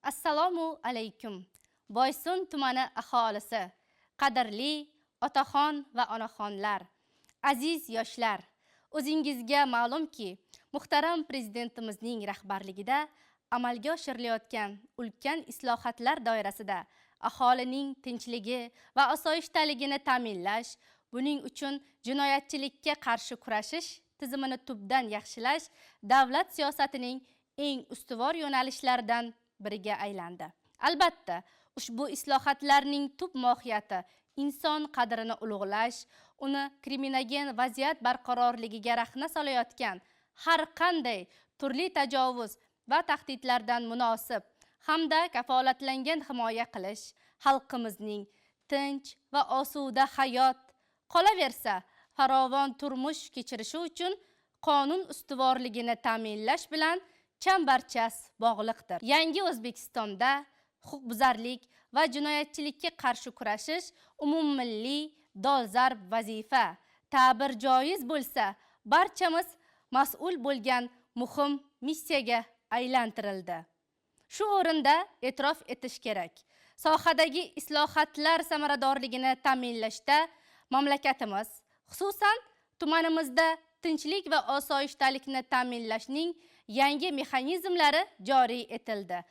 Assalomu alaykum. Boysun tumani aholisi, qadrli otaxon va onaxonlar, aziz yoshlar, o'zingizga ma'lumki, muhtaram prezidentimizning rahbarligida amalga oshirilayotgan ulkan islohotlar doirasida aholining tinchligi va osoyishtaligini ta'minlash, buning uchun jinoyatchilikka qarshi kurashish tizimini tubdan yaxshilash davlat siyosatining eng ustuvor yo'nalishlaridan biriga aylandi. Albatta, ushbu islohotlarning tub mohiyati inson qadrini ulug'lash, uni kriminogen vaziyat barqarorligiga rahna solayotgan har qanday turli tajovuz va tahdidlardan munosib hamda kafolatlangan himoya qilish, xalqimizning tinch va osuda hayot, qolaversa farovon turmush kechirishi uchun qonun ustuvorligini ta'minlash bilan chambarchas bog'liqdir. Yangi O'zbekistonda huquqbuzarlik va jinoyatchilikka qarshi kurashish umummilliy dolzarb vazifa. Ta'bir joiz bo'lsa, barchamiz mas'ul bo'lgan muhim missiyaga aylantirildi. Shu o'rinda e'tirof etish kerak. Sohadagi islohotlar samaradorligini ta'minlashda mamlakatimiz, xususan tumanimizda tinchlik va osoyishtalikni ta'minlashning yangi mexanizmlari joriy etildi.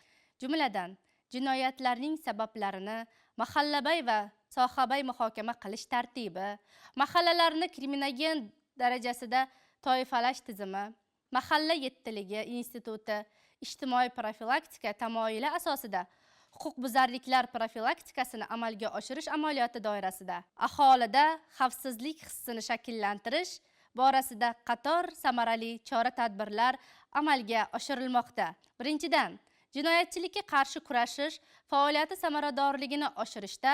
Jumladan, jinoyatlarning sabablarini mahallabay va sohabay muhokama qilish tartibi, mahallalarni kriminogen darajasida toifalash tizimi, mahalla yettiligi instituti, ijtimoiy profilaktika tamoyili asosida huquqbuzarliklar profilaktikasini amalga oshirish amaliyoti doirasida aholida xavfsizlik hissini shakllantirish borasida qator samarali chora-tadbirlar amalga oshirilmoqda. Birinchidan, jinoyatchilikka qarshi kurashish faoliyati samaradorligini oshirishda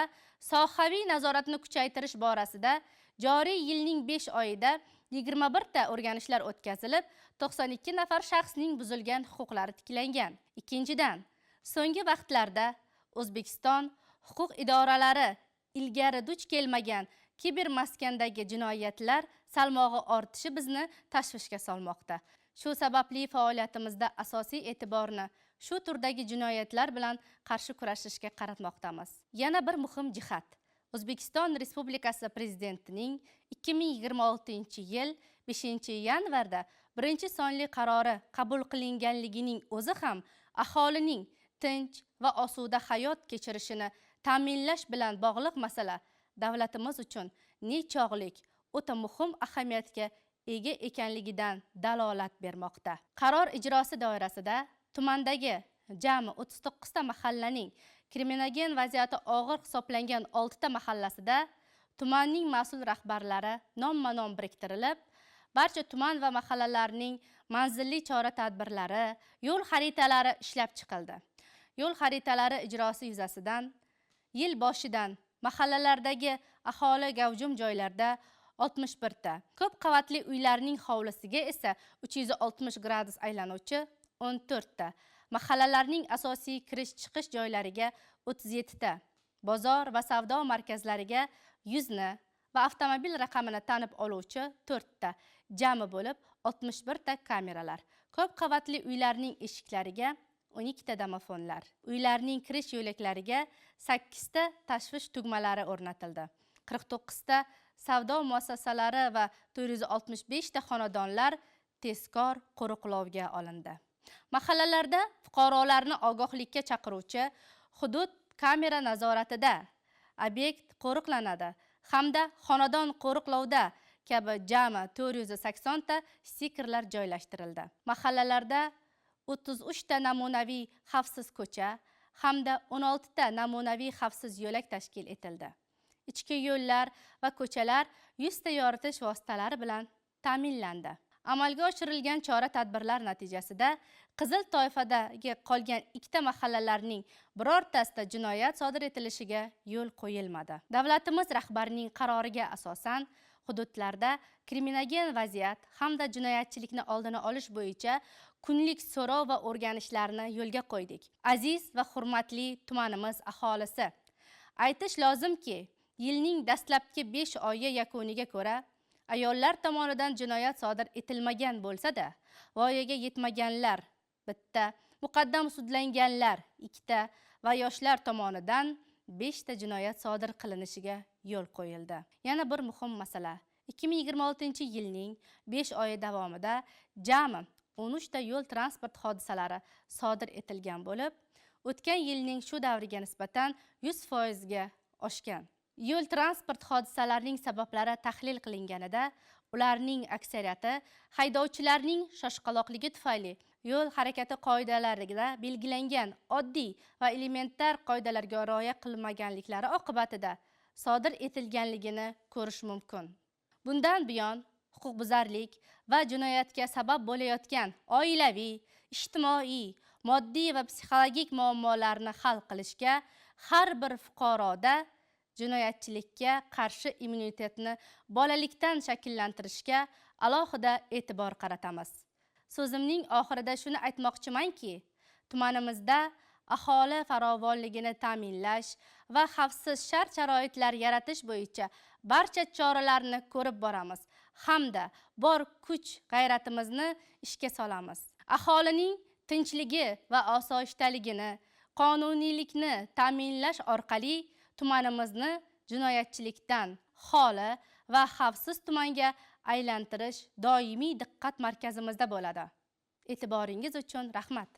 sohaviy nazoratni kuchaytirish borasida joriy yilning 5 oyida 21 ta o'rganishlar o'tkazilib, 92 nafar shaxsning buzilgan huquqlari tiklangan. Ikkinchidan, so'nggi vaqtlarda O'zbekiston huquq idoralari ilgari duch kelmagan kibermaskandagi jinoyatlar salmog'i ortishi bizni tashvishga solmoqda. Shu sababli faoliyatimizda asosiy e'tiborni shu turdagi jinoyatlar bilan qarshi kurashishga qaratmoqdamiz. Yana bir muhim jihat. O'zbekiston Respublikasi Prezidentining 2026-yil 5-yanvarda birinchi sonli qarori qabul qilinganligining o'zi ham aholining tinch va osuda hayot kechirishini ta'minlash bilan bog'liq masala davlatimiz uchun nechog'lik o'ta muhim ahamiyatga ega ekanligidan dalolat bermoqda. Qaror ijrosi doirasida tumandagi jami 39 ta mahallaning kriminogen vaziyati og'ir hisoblangan 6 ta mahallasida tumanning mas'ul rahbarlari nomma-nom biriktirilib, barcha tuman va mahallalarning manzilli chora-tadbirlari, yo'l xaritalari ishlab chiqildi. Yo'l xaritalari ijrosi yuzasidan yil boshidan mahallalardagi aholi gavjum joylarda 61 ta, ko'p qavatli uylarning hovlisiga esa 360 gradus aylanuvchi 14 ta, mahallalarning asosiy kirish-chiqish joylariga 37 ta, bozor va savdo markazlariga 100 ni va avtomobil raqamini tanib oluvchi 4 ta, jami bo'lib 61 ta kameralar, ko'p qavatli uylarning eshiklariga 12 ta domofonlar, uylarning kirish yo'laklariga 8 ta tashvish tugmalari o'rnatildi. 49 ta savdo muassasalari va 465 ta xonadonlar tezkor qo'riqlovga olindi. Mahallalarda fuqarolarni ogohlikka chaqiruvchi hudud kamera nazoratida obyekt qo'riqlanadi hamda xonadon qo'riqlovda kabi jami 480 ta stikerlar joylashtirildi. Mahallalarda 33 ta namunaviy xavfsiz ko'cha hamda 16 ta namunaviy xavfsiz yo'lak tashkil etildi. Ichki yo'llar va ko'chalar 100 ta yoritish vositalari bilan ta'minlandi. Amalga oshirilgan chora-tadbirlar natijasida qizil toifadagi qolgan 2 ta mahallalarning birortasida jinoyat sodir etilishiga yo'l qo'yilmadi. Davlatimiz rahbarining qaroriga asosan hududlarda kriminogen vaziyat hamda jinoyatchilikni oldini olish bo'yicha kunlik so'rov va o'rganishlarni yo'lga qo'ydik. Aziz va hurmatli tumanimiz aholisi, aytish lozimki, yilning dastlabki 5 oyi yakuniga ko'ra ayollar tomonidan jinoyat sodir etilmagan bo'lsa-da, voyaga yetmaganlar bitta, muqaddam sudlanganlar 2 ta va yoshlar tomonidan 5 ta jinoyat sodir qilinishiga yo'l qo'yildi. Yana bir muhim masala. 2026-yilning 5 oyi davomida jami 13 ta yo'l transport hodisalari sodir etilgan bo'lib, o'tgan yilning shu davriga nisbatan 100% ga oshgan. Yo'l transport hodisalarining sabablari tahlil qilinganida, ularning aksariyati haydovchilarning shoshqaloqligi tufayli yo'l harakati qoidalarida belgilangan oddiy va elementar qoidalarga rioya qilmaganliklari oqibatida sodir etilganligini ko'rish mumkin. Bundan buyon huquqbuzarlik va jinoyatga sabab bo'layotgan oilaviy, ijtimoiy, moddiy va psixologik muammolarni hal qilishga har bir fuqaroda jinoyatchilikka qarshi immunitetni bolalikdan shakllantirishga alohida e'tibor qaratamiz. So'zimning oxirida shuni aytmoqchimanki, tumanimizda aholi farovonligini ta'minlash va xavfsiz shart-sharoitlar yaratish bo'yicha barcha choralarni ko'rib boramiz hamda bor kuch-g'ayratimizni ishga solamiz. Aholining tinchligi va osoyishtaligini, qonuniylikni ta'minlash orqali tumanimizni jinoyatchilikdan xoli va xavfsiz tumanga aylantirish doimiy diqqat markazimizda bo'ladi. E'tiboringiz uchun rahmat.